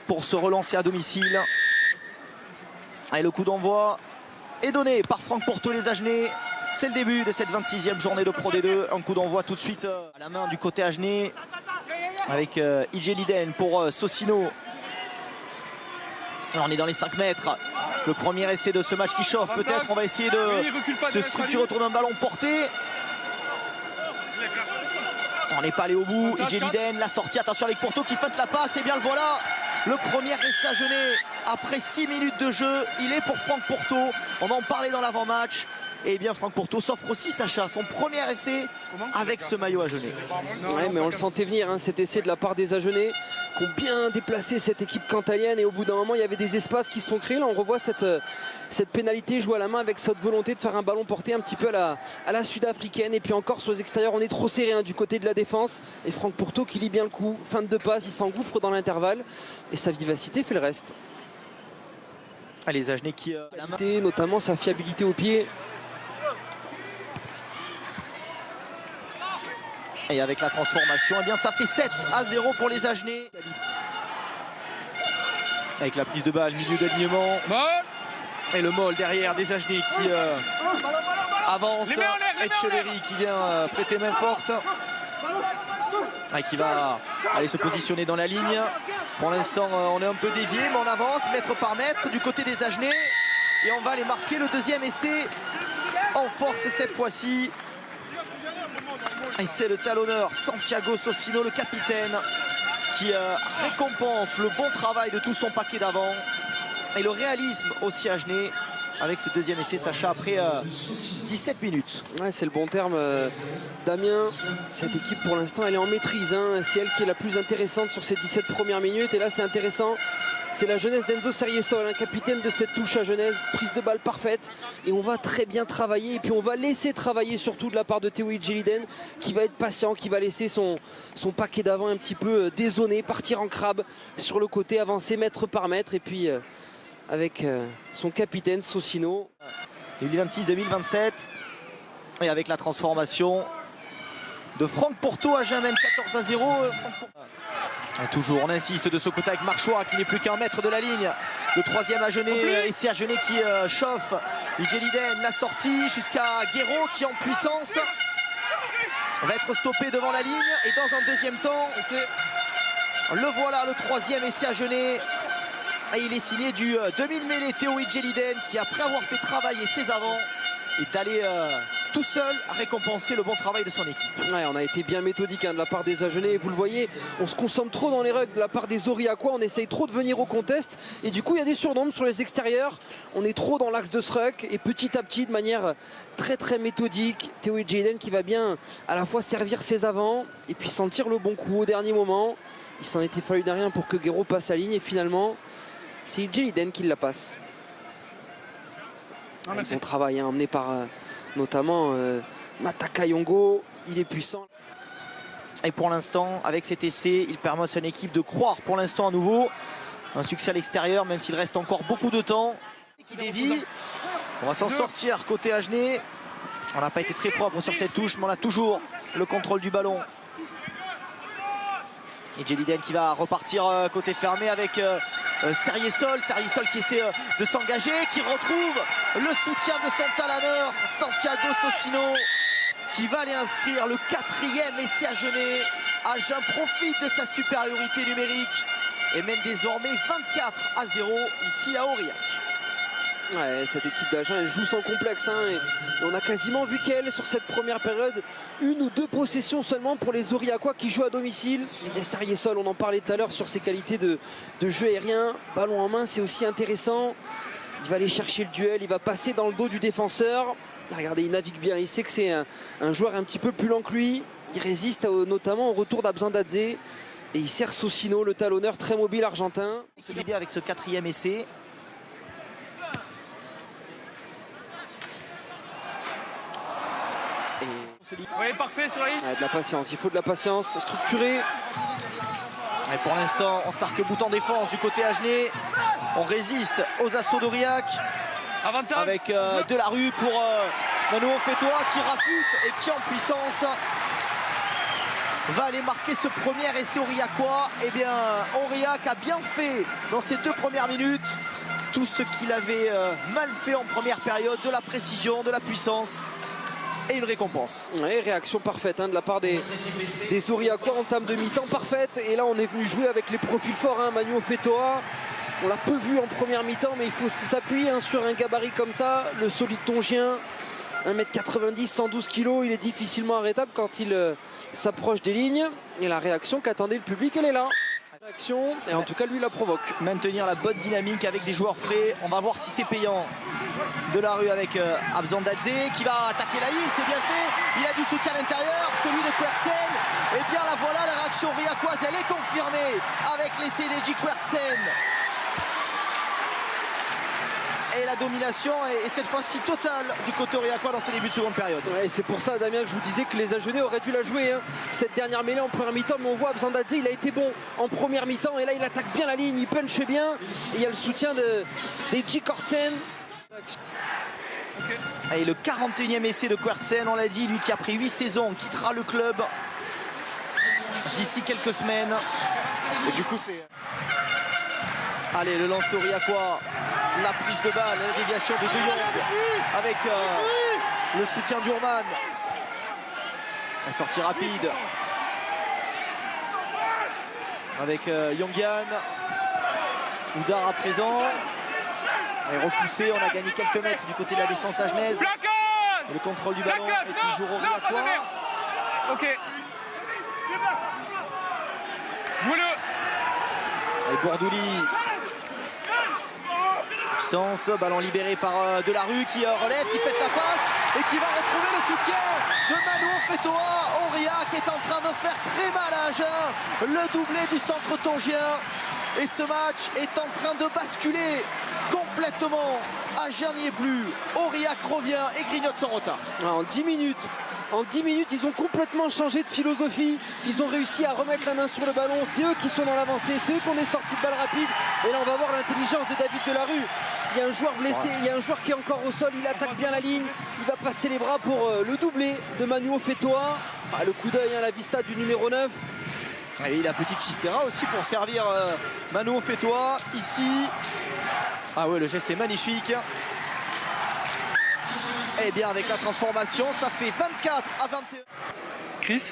pour se relancer à domicile. Et le coup d'envoi est donné par Franck Porto les Agenais. C'est le début de cette 26e journée de Pro D2. Un coup d'envoi tout de suite à la main du côté Agenais avec Idjeliden pour Socino. On est dans les 5 mètres. Le premier essai de ce match qui chauffe peut-être. On va essayer de se structurer autour d'un ballon porté. On n'est pas allé au bout. Idjeliden, la sortie. Attention avec Porto qui feinte la passe. Et bien le voilà. Le premier essai Agenais après 6 minutes de jeu. Il est pour Franck Porto. On en parlait dans l'avant-match. Et bien Franck Porto s'offre aussi, Sacha, son premier essai avec ce maillot Agenais. Ouais, mais on le sentait venir, hein, cet essai de la part des Agenais qui ont bien déplacé cette équipe cantalienne. Et au bout d'un moment, il y avait des espaces qui se sont créés. Là, on revoit cette pénalité jouée à la main avec cette volonté de faire un ballon porté un petit peu à la sud-africaine. Et puis encore sur les extérieurs, on est trop serré hein, du côté de la défense. Et Franck Porto qui lit bien le coup. Fin de passe, il s'engouffre dans l'intervalle. Et sa vivacité fait le reste. Les Agenais qui... notamment sa fiabilité au pied. Et avec la transformation, eh bien ça fait 7-0 pour les Agenais. Avec la prise de balle, milieu d'alignement. Et le Moll derrière des Agenais qui avance. Etcheverry qui vient prêter main forte. Et qui va aller se positionner dans la ligne. Pour l'instant, on est un peu dévié, mais on avance mètre par mètre du côté des Agenais. Et on va aller marquer le deuxième essai en force cette fois-ci. Et c'est le talonneur Santiago Socino, le capitaine, qui récompense le bon travail de tout son paquet d'avant. Et le réalisme aussi Agenais avec ce deuxième essai, Sacha, après 17 minutes. Ouais, c'est le bon terme, Damien. Cette équipe, pour l'instant, elle est en maîtrise. Hein. C'est elle qui est la plus intéressante sur ces 17 premières minutes. Et là, c'est intéressant. C'est la jeunesse d'Enzo Seriesol, un capitaine de cette touche à Genèse, prise de balle parfaite. Et on va très bien travailler. Et puis on va laisser travailler surtout de la part de Théo Idjeliden, qui va être patient, qui va laisser son paquet d'avant un petit peu dézoné, partir en crabe sur le côté, avancer mètre par mètre. Et puis avec son capitaine Socino. 2026-2027. Et avec la transformation de Franck Porto à Jamel, 14-0. Et toujours, on insiste de ce côté avec Marchois qui n'est plus qu'à 1 mètre de la ligne. Le troisième Agenais, et c'est Agenais qui chauffe. Idjeliden, la sortie jusqu'à Guéraud qui est en puissance. Va être stoppé devant la ligne. Et dans un deuxième temps, le voilà, le troisième essai Agenais. Et il est signé du demi-mêlée Théo Idjeliden qui, après avoir fait travailler ses avants, est allé tout seul récompenser le bon travail de son équipe. Ouais, on a été bien méthodique hein, de la part des Agenais. Vous le voyez, on se consomme trop dans les rugs de la part des Aurillacois. On essaye trop de venir au contest. Et du coup, il y a des surnombres sur les extérieurs. On est trop dans l'axe de ce ruck. Et petit à petit, de manière très très méthodique, Théo Idjeliden qui va bien à la fois servir ses avants et puis sentir le bon coup au dernier moment. Il s'en était fallu de rien pour que Guéraud passe la ligne. Et finalement, c'est Idjeliden qui la passe. Un bon travail hein, emmené par notamment Mataka Yongo. Il est puissant. Et pour l'instant, avec cet essai, il permet à son équipe de croire pour l'instant à nouveau. Un succès à l'extérieur, même s'il reste encore beaucoup de temps. Qui dévie. On va s'en sortir côté Agenais. On n'a pas été très propre sur cette touche, mais on a toujours le contrôle du ballon. Idjeliden qui va repartir côté fermé avec Seriesol qui essaie de s'engager, qui retrouve le soutien de son talonneur Santiago Socino, qui va aller inscrire le 4e essai Agenais. Agen profite de sa supériorité numérique et mène désormais 24-0 ici à Aurillac. Ouais, cette équipe d'Agen elle joue sans complexe hein, et on a quasiment vu qu'elle sur cette première période 1 ou 2 possessions seulement pour les Aurillacois qui jouent à domicile. Et Seriesol, on en parlait tout à l'heure sur ses qualités de jeu aérien, ballon en main, c'est aussi intéressant. Il va aller chercher le duel, il va passer dans le dos du défenseur. Regardez, il navigue bien, il sait que c'est un joueur un petit peu plus lent que lui. Il résiste notamment au retour d'Abzandadze et il sert Socino, le talonneur très mobile argentin. L'idée avec ce 4e essai. Oui, parfait sur la ligne. De la patience, il faut de la patience structurée. Et pour l'instant, on s'arc-boute en défense du côté Agenais. On résiste aux assauts d'Aurillac. Avec Delarue pour Manu Fétois qui rafute et qui est en puissance. va aller marquer ce premier essai aurillacois. Eh bien, Aurillac a bien fait dans ces 2 premières minutes tout ce qu'il avait mal fait en première période, de la précision, de la puissance et une récompense. Ouais, réaction parfaite de la part des Aurillacois en termes de mi-temps parfaite. Et là, on est venu jouer avec les profils forts. Manu Ofetoa, on l'a peu vu en première mi-temps, mais il faut s'appuyer sur un gabarit comme ça. Le solide Tongien, 1m90, 112 kg, il est difficilement arrêtable quand il s'approche des lignes. Et la réaction qu'attendait le public, elle est là. Réaction, et en tout cas, lui la provoque. Maintenir la bonne dynamique avec des joueurs frais. On va voir si c'est payant. De la rue avec Abzandadze qui va attaquer la ligne, c'est bien fait. Il a du soutien à l'intérieur, celui de Quertsen. Et bien la voilà, la réaction aurillacoise, elle est confirmée avec l'essai d'Edgy Quertsen. Et la domination est cette fois-ci totale du côté aurillacois dans ce début de seconde période. Ouais, c'est pour ça, Damien, que je vous disais que les Agenais auraient dû la jouer. Cette dernière mêlée en première mi-temps, mais on voit Abzandadze, il a été bon en première mi-temps. Et là, il attaque bien la ligne, il punche bien. Et il y a le soutien d'Edgy Quertsen. Et le 41e essai de Quertsen, on l'a dit, lui qui a pris 8 saisons, quittera le club d'ici quelques semaines. Et du coup, c'est... Allez, le lance aurillacois, la prise de balle, la déviation de De Jong avec le soutien d'Urman. La sortie rapide avec Yongian. Oudar à présent. Et repoussé, on a gagné quelques mètres du côté de la défense agenaise. Le contrôle du ballon est toujours aurillacois. Ok. Jouez-le. Et Bourdouli. Puissance, ballon libéré par Delarue qui relève, qui fait la passe et qui va retrouver le soutien de Manu Ofetoa. Aurillac est en train de faire très mal à Agen. Le doublé du centre tongien. Et ce match est en train de basculer complètement. Agen n'y est plus. Aurillac revient et grignote son retard. En 10 minutes, ils ont complètement changé de philosophie. Ils ont réussi à remettre la main sur le ballon. C'est eux qui sont dans l'avancée. C'est eux qui ont des sorties de balles rapides. Et là, on va voir l'intelligence de David Delarue. Il y a un joueur blessé, il y a un joueur qui est encore au sol. Il attaque bien la ligne. Il va passer les bras pour le doublé de Manu Ofetoa. Le coup d'œil, la vista du numéro 9. Et la petite Chistera aussi pour servir Manu Ofetoa ici. Ah ouais, le geste est magnifique. Et bien avec la transformation, ça fait 24 à 21. Chris.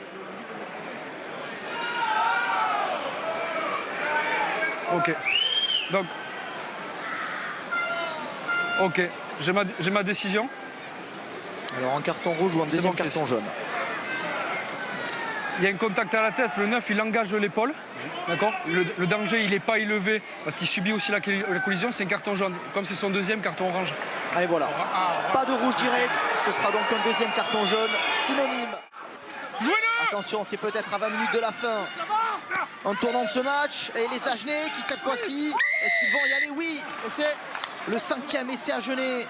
Ok. Donc. Ok. J'ai ma décision. Alors en carton rouge ou en deuxième carton jaune. Il y a un contact à la tête, le 9 il engage l'épaule, d'accord. Le danger il n'est pas élevé parce qu'il subit aussi la collision, c'est un carton jaune, comme c'est son deuxième carton orange. Allez voilà, pas de rouge direct, ce sera donc un deuxième carton jaune synonyme. Attention, c'est peut-être à 20 minutes de la fin. En tournant de ce match, et les Agenais qui cette fois-ci, est-ce qu'ils vont y aller? Oui, c'est le 5e essai agenais.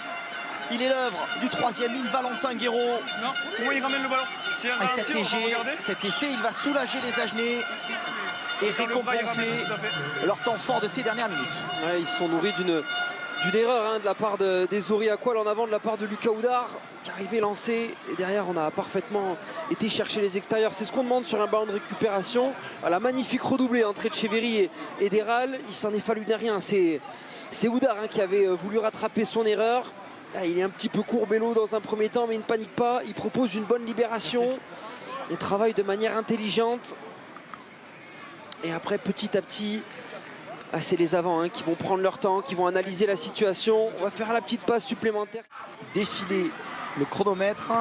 Il est l'œuvre du 3e ligne, Valentin Guéraud. Non, comment il ramène le ballon? Cet essai, il va soulager les Agenais et récompenser leur temps fort de ces dernières minutes. Ouais, ils se sont nourris d'une erreur de la part des Aurillacois en avant de la part de Lucas Oudar qui arrivait lancé et derrière on a parfaitement été chercher les extérieurs. C'est ce qu'on demande sur un ballon de récupération. La magnifique redoublée entre Etcheverry et Deral. Il s'en est fallu de rien. C'est Oudar qui avait voulu rattraper son erreur. Il est un petit peu courbé l'eau dans un premier temps, mais il ne panique pas. Il propose une bonne libération. On travaille de manière intelligente. Et après, petit à petit, c'est les avants qui vont prendre leur temps, qui vont analyser la situation. On va faire la petite passe supplémentaire. Défiler le chronomètre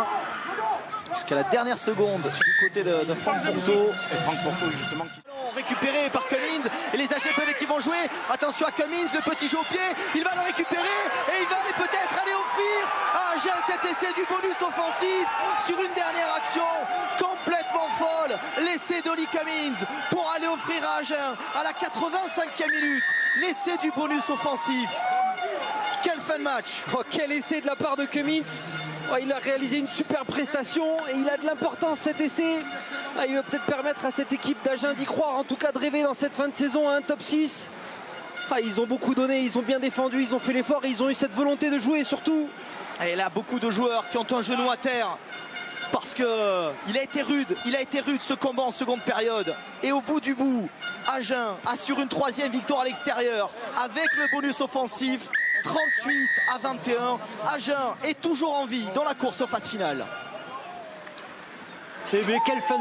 jusqu'à la dernière seconde du côté de Franck Porto. Et Franck Porto, justement, qui... récupéré par Cummins et les AGPV qui vont jouer. Attention à Cummins, le petit jeu au pied, il va le récupérer et il va peut-être aller offrir à Agen cet essai du bonus offensif sur une dernière action complètement folle. L'essai d'Oli Cummins pour aller offrir à Agen à la 85e minute l'essai du bonus offensif. Quelle fin de match! Quel essai de la part de Cummins! Il a réalisé une super prestation et il a de l'importance cet essai. Il va peut-être permettre à cette équipe d'Agen d'y croire, en tout cas de rêver dans cette fin de saison à un top 6. Ils ont beaucoup donné, ils ont bien défendu, ils ont fait l'effort et ils ont eu cette volonté de jouer surtout. Et là, beaucoup de joueurs qui ont un genou à terre. parce que il a été rude ce combat en seconde période. Et au bout du bout, Agen assure une 3e victoire à l'extérieur avec le bonus offensif. 38-21. Agen est toujours en vie dans la course aux phases finales. Et bien quelle fin